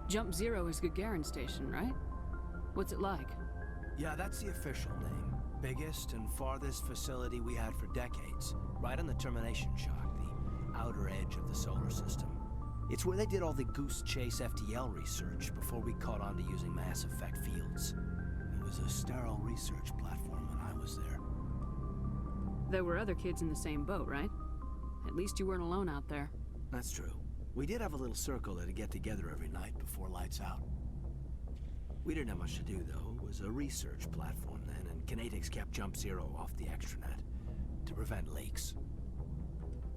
Jump Zero is Gagarin Station, right? What's it like? Yeah, that's the official name. Biggest and farthest facility we had for decades. Right on the termination shock, the outer edge of the solar system. It's where they did all the Goose Chase FTL research before we caught on to using mass effect fields. It was a sterile research platform when I was there. There were other kids in the same boat, right? At least you weren't alone out there. That's true. We did have a little circle that'd get together every night before lights out. We didn't have much to do, though. It was a research platform then, and Kinetics kept Jump Zero off the extranet to prevent leaks.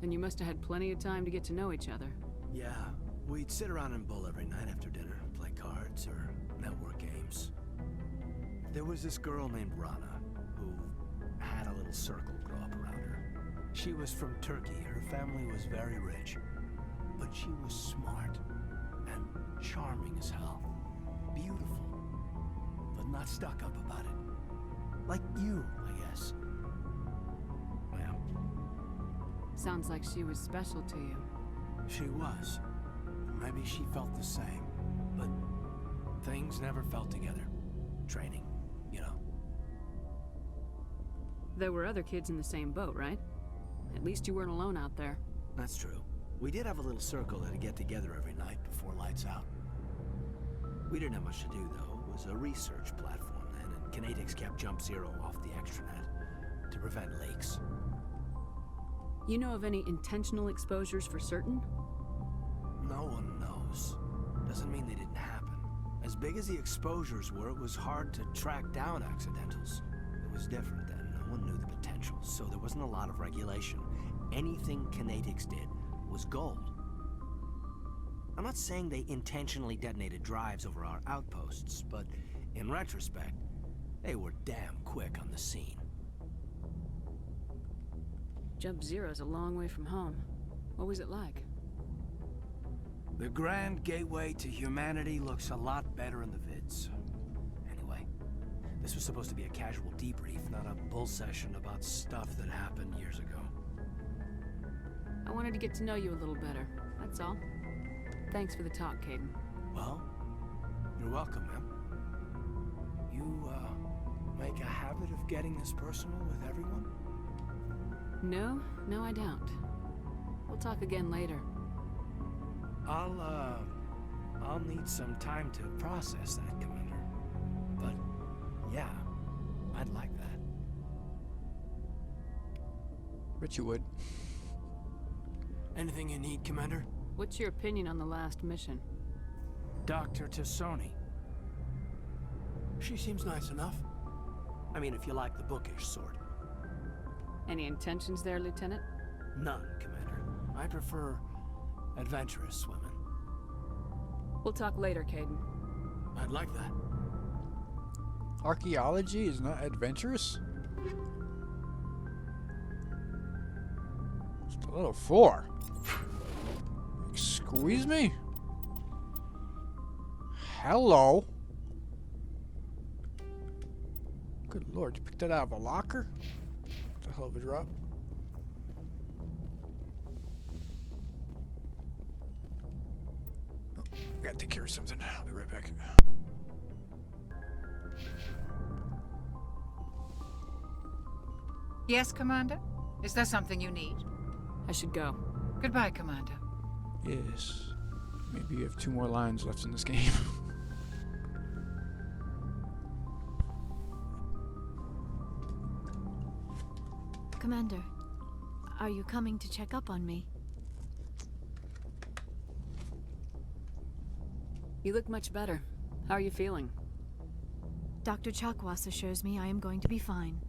Then you must have had plenty of time to get to know each other. Yeah, we'd sit around and bull every night after dinner, play cards or network games. There was this girl named Rana, who had a little circle grow up around her. She was from Turkey. Her family was very rich. But she was smart and charming as hell. Beautiful, but not stuck up about it. Like you, I guess. Yeah. Sounds like she was special to you. She was. Maybe she felt the same. But things never felt together. Training, you know. There were other kids in the same boat, right? At least you weren't alone out there. That's true. We did have a little circle that'd get together every night before lights out. We didn't have much to do, though. It was a research platform then, and Kinetics kept Jump Zero off the extranet to prevent leaks. You know of any intentional exposures for certain? No one knows. Doesn't mean they didn't happen. As big as the exposures were, it was hard to track down accidentals. It was different then. No one knew the potential, so there wasn't a lot of regulation. Anything Kinetics did was gold. I'm not saying they intentionally detonated drives over our outposts, but in retrospect, they were damn quick on the scene. Jump Zero's a long way from home. What was it like? The grand gateway to humanity looks a lot better in the vids. Anyway, this was supposed to be a casual debrief, not a bull session about stuff that happened years ago. I wanted to get to know you a little better, that's all. Thanks for the talk, Caden. Well, you're welcome, ma'am. You, make a habit of getting this personal with everyone? No, I don't. We'll talk again later. I'll need some time to process that, Commander. But, yeah, I'd like that. Bet you would. Anything you need, Commander? What's your opinion on the last mission? Dr. Tassoni. She seems nice enough. I mean, if you like the bookish sort. Any intentions there, Lieutenant? None, Commander. I prefer adventurous women. We'll talk later, Caden. I'd like that. Archaeology is not adventurous? Just a little 4. Squeeze me? Hello? Good lord, you picked that out of a locker? That's a hell of a drop. Oh, I gotta take care of something. I'll be right back. Yes, Commander? Is there something you need? I should go. Goodbye, Commander. Yes. Maybe you have 2 more lines left in this game. Commander, are you coming to check up on me? You look much better. How are you feeling? Dr. Chakwas assures me I am going to be fine.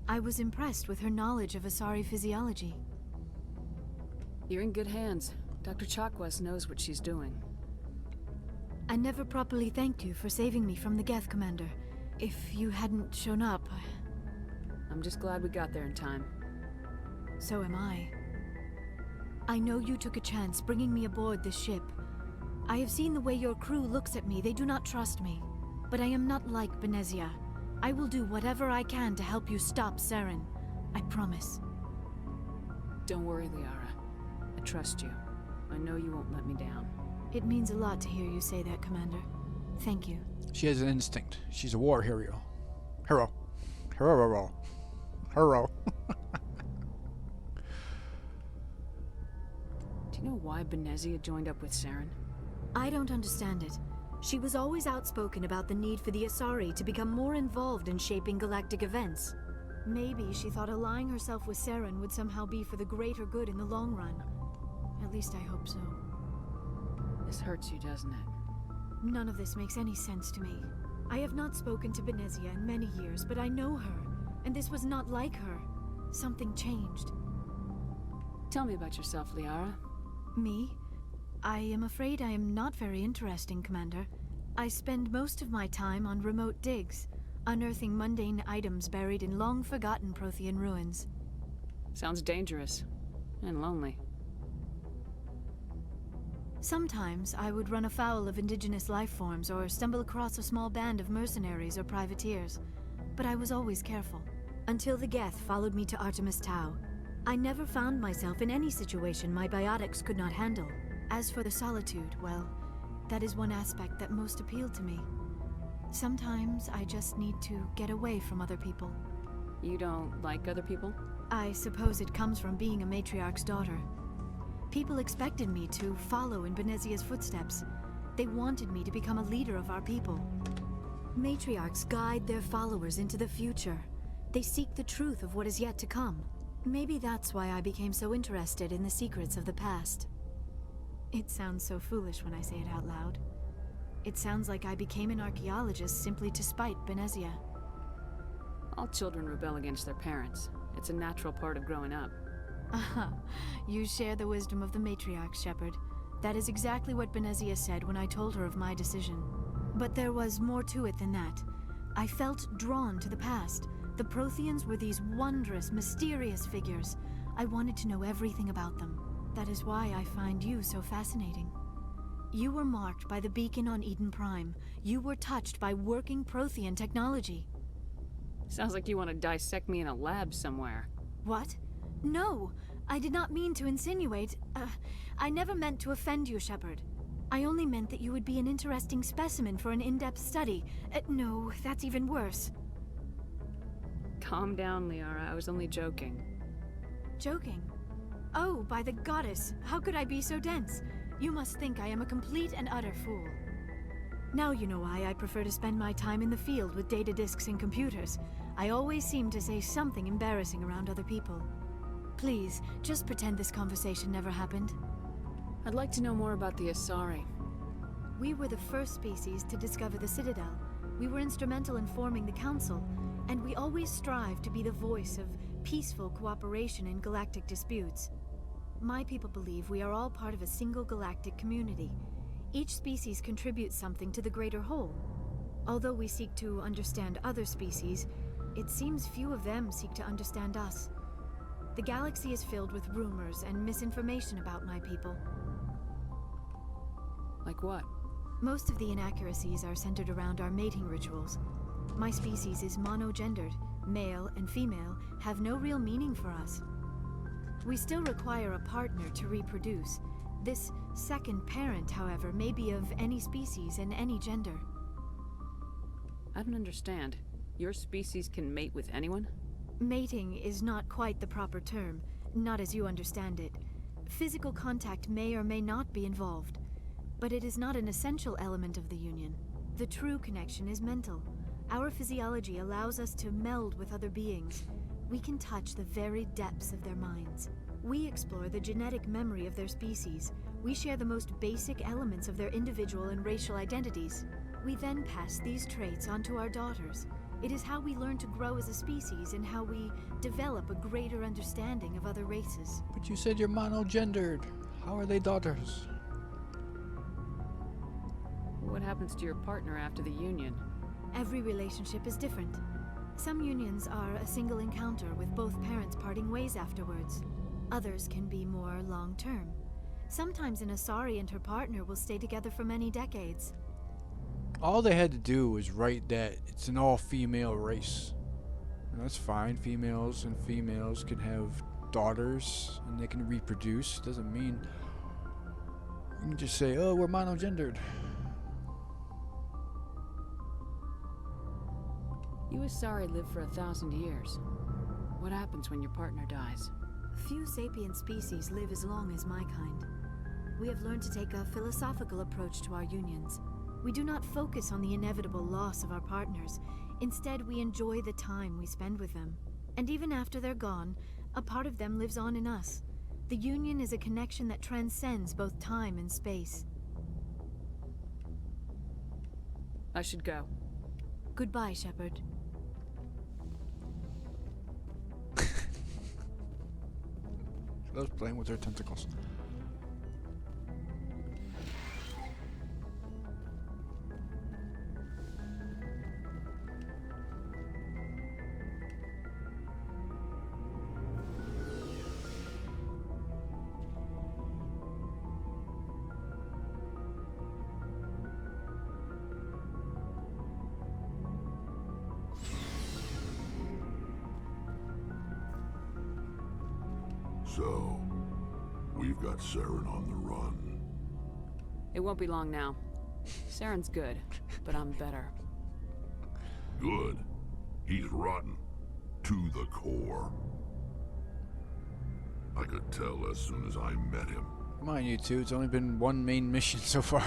I was impressed with her knowledge of Asari physiology. You're in good hands. Dr. Chakwas knows what she's doing. I never properly thanked you for saving me from the Geth, Commander. If you hadn't shown up... I'm just glad we got there in time. So am I. I know you took a chance bringing me aboard this ship. I have seen the way your crew looks at me. They do not trust me. But I am not like Benezia. I will do whatever I can to help you stop Saren. I promise. Don't worry, Liara. I trust you. I know you won't let me down. It means a lot to hear you say that, Commander. Thank you. She has an instinct. She's a war hero. Hero. Hero. Hero. Do you know why Benezia joined up with Saren? I don't understand it. She was always outspoken about the need for the Asari to become more involved in shaping galactic events. Maybe she thought allying herself with Saren would somehow be for the greater good in the long run. At least I hope so. This hurts you, doesn't it? None of this makes any sense to me. I have not spoken to Benezia in many years, but I know her, and this was not like her. Something changed. Tell me about yourself, Liara. Me? I am afraid I am not very interesting, Commander. I spend most of my time on remote digs, unearthing mundane items buried in long-forgotten Prothean ruins. Sounds dangerous. And lonely. Sometimes I would run afoul of indigenous life forms or stumble across a small band of mercenaries or privateers. But I was always careful. Until the Geth followed me to Artemis Tau. I never found myself in any situation my biotics could not handle. As for the solitude, well, that is one aspect that most appealed to me. Sometimes I just need to get away from other people. You don't like other people? I suppose it comes from being a matriarch's daughter. People expected me to follow in Benezia's footsteps. They wanted me to become a leader of our people. Matriarchs guide their followers into the future. They seek the truth of what is yet to come. Maybe that's why I became so interested in the secrets of the past. It sounds so foolish when I say it out loud. It sounds like I became an archaeologist simply to spite Benezia. All children rebel against their parents. It's a natural part of growing up. Aha, you share the wisdom of the matriarch, Shepard. That is exactly what Benezia said when I told her of my decision. But there was more to it than that. I felt drawn to the past. The Protheans were these wondrous, mysterious figures. I wanted to know everything about them. That is why I find you so fascinating. You were marked by the beacon on Eden Prime. You were touched by working Prothean technology. Sounds like you want to dissect me in a lab somewhere. What? No, I did not mean to insinuate. I never meant to offend you, Shepard. I only meant that you would be an interesting specimen for an in-depth study. No, that's even worse. Calm down, Liara. I was only joking. Joking? Oh, by the goddess, how could I be so dense? You must think I am a complete and utter fool. Now you know why I prefer to spend my time in the field with data disks and computers. I always seem to say something embarrassing around other people. Please, just pretend this conversation never happened. I'd like to know more about the Asari. We were the first species to discover the Citadel. We were instrumental in forming the Council, and we always strive to be the voice of peaceful cooperation in galactic disputes. My people believe we are all part of a single galactic community. Each species contributes something to the greater whole. Although we seek to understand other species, it seems few of them seek to understand us. The galaxy is filled with rumors and misinformation about my people. Like what? Most of the inaccuracies are centered around our mating rituals. My species is monogendered. Male and female have no real meaning for us. We still require a partner to reproduce. This second parent, however, may be of any species and any gender. I don't understand. Your species can mate with anyone? Mating is not quite the proper term, not as you understand it. Physical contact may or may not be involved, but it is not an essential element of the union. The true connection is mental. Our physiology allows us to meld with other beings. We can touch the very depths of their minds. We explore the genetic memory of their species. We share the most basic elements of their individual and racial identities. We then pass these traits onto our daughters. It is how we learn to grow as a species and how we develop a greater understanding of other races. But you said you're monogendered. How are they daughters? What happens to your partner after the union? Every relationship is different. Some unions are a single encounter with both parents parting ways afterwards. Others can be more long-term. Sometimes an Asari and her partner will stay together for many decades. All they had to do was write that it's an all-female race. And that's fine. Females and females can have daughters and they can reproduce. Doesn't mean You can just say, oh, we're monogendered. You Asari live for 1,000 years. What happens when your partner dies? Few sapient species live as long as my kind. We have learned to take a philosophical approach to our unions. We do not focus on the inevitable loss of our partners. Instead, we enjoy the time we spend with them. And even after they're gone, a part of them lives on in us. The union is a connection that transcends both time and space. I should go. Goodbye, Shepard. She loves playing with her tentacles. So, we've got Saren on the run. It won't be long now. Saren's good, but I'm better. Good. He's rotten. To the core. I could tell as soon as I met him. Come on, you two. It's only been one main mission so far.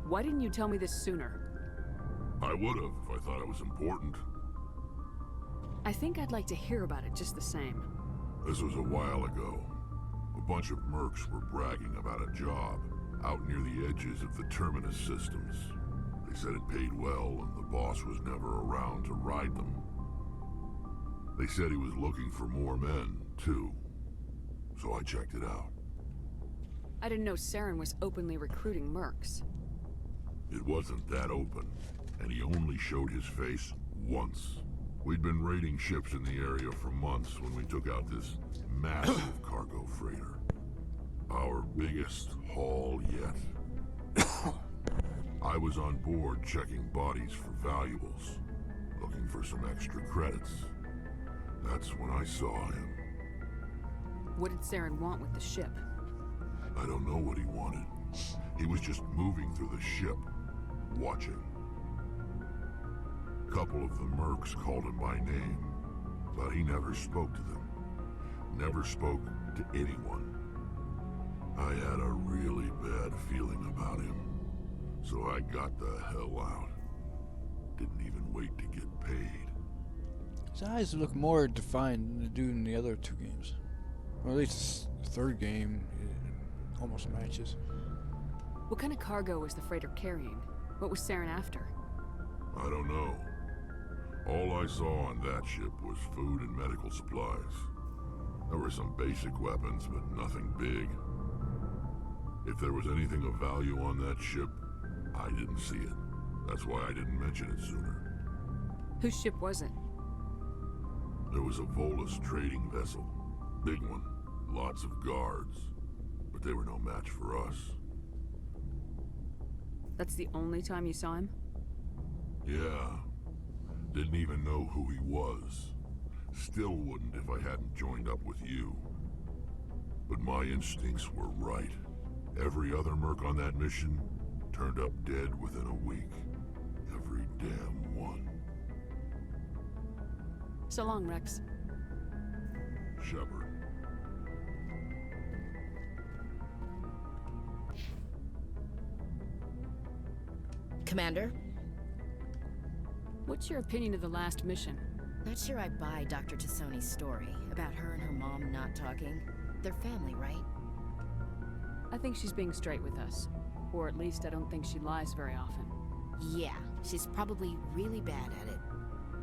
Why didn't you tell me this sooner? I would've if I thought it was important. I think I'd like to hear about it just the same. This was a while ago. A bunch of mercs were bragging about a job out near the edges of the Terminus systems. They said it paid well and the boss was never around to ride them. They said he was looking for more men, too. So I checked it out. I didn't know Saren was openly recruiting mercs. It wasn't that open, and he only showed his face once. We'd been raiding ships in the area for months when we took out this massive cargo freighter. Our biggest haul yet. I was on board checking bodies for valuables, looking for some extra credits. That's when I saw him. What did Saren want with the ship? I don't know what he wanted. He was just moving through the ship, watching. A couple of the mercs called him by name, but he never spoke to them. Never spoke to anyone. I had a really bad feeling about him, so I got the hell out. Didn't even wait to get paid. His eyes look more defined than they do in the other two games. Or at least the third game, it almost matches. What kind of cargo was the freighter carrying? What was Saren after? I don't know. All I saw on that ship was food and medical supplies. There were some basic weapons, but nothing big. If there was anything of value on that ship, I didn't see it. That's why I didn't mention it sooner. Whose ship was it? There was a Volus trading vessel. Big one. Lots of guards. But they were no match for us. That's the only time you saw him? Yeah. Didn't even know who he was. Still wouldn't if I hadn't joined up with you. But my instincts were right. Every other merc on that mission turned up dead within a week. Every damn one. So long, Rex. Shepard. Commander? What's your opinion of the last mission? Not sure I buy Dr. Tassoni's story about her and her mom not talking. They're family, right? I think she's being straight with us. Or at least I don't think she lies very often. Yeah, she's probably really bad at it.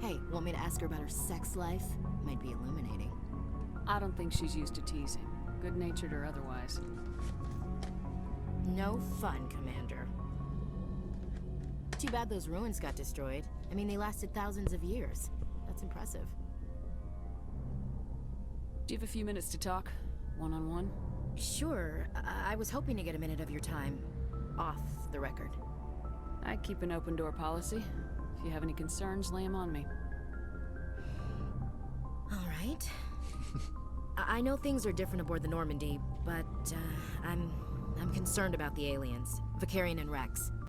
Hey, want me to ask her about her sex life? Might be illuminating. I don't think she's used to teasing, good-natured or otherwise. No fun, Commander. Too bad those ruins got destroyed. I mean, they lasted thousands of years. That's impressive. Do you have a few minutes to talk? One-on-one? Sure. I was hoping to get a minute of your time. Off the record. I keep an open-door policy. If you have any concerns, lay them on me. All right. I know things are different aboard the Normandy, but I'm I'm concerned about the aliens, Vicarian and Rex.